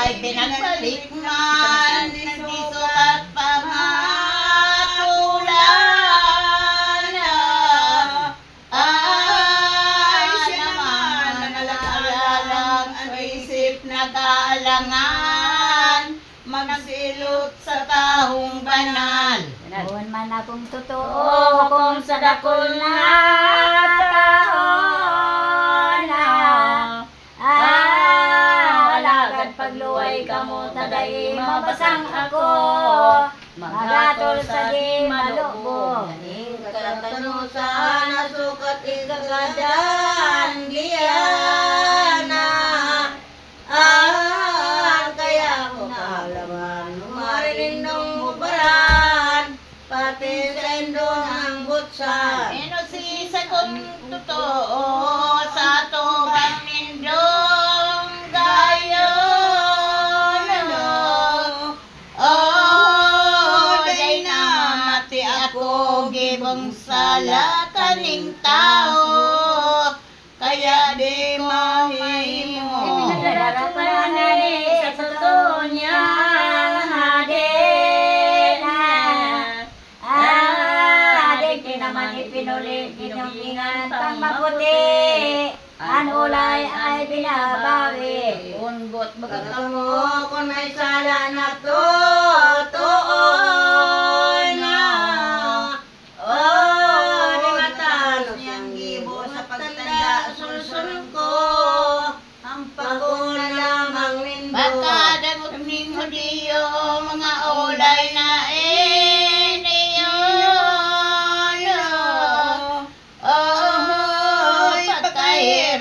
ay pinagbalik man, nagisukat pangatulan. Ay siya naman nalagalang ang isip na kaalangan, magsilot sa tahong banal. Doon man akong totoo kung sa dakol na taon na alagad pagluway kamo taday mabasang ako magatol sa di malubog Katanusan na sukat ikagadan giyana kaya ko kaalaman marinindong mubaran pati sa indong ang butsan. Si sa kong totoo sa tubang nindong gayon. Day na mati ako gibong sala kaning tao, kaya di mahimo. Pinagdarapan na sa totoo niya naman ipinulit inyong ingatan maputi ang ulay ay binabawi Ungot magkatamo kung may sala na to na di matanos niyang gibo sa pagtanda sulsul ko ang paguna lamang nindo. Baka dagot ning hudiyo mga ulay na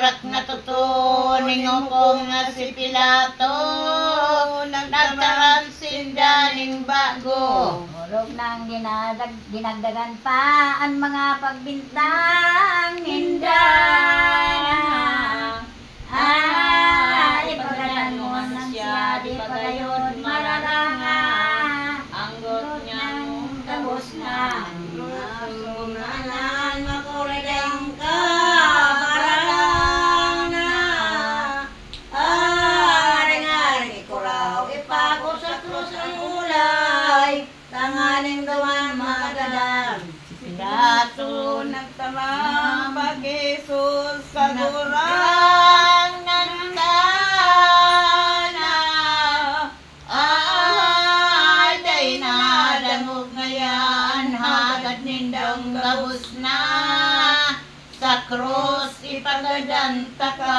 Rak na tutuning kong nga si Pilato nagtaran sindaling bago. Murog nang dinagdagan pa ang mga pagbintang nindang ipagalan mo nang siya di pagayon mararanga ang got niyang kabos na sumunanan makuridang ka tanganing dawan magadan. Pilato nagtamang pag-Jesus kagurangan ka na. Day na damog ngayon hagad nindang gabos na. Sa krus ipagadanta ka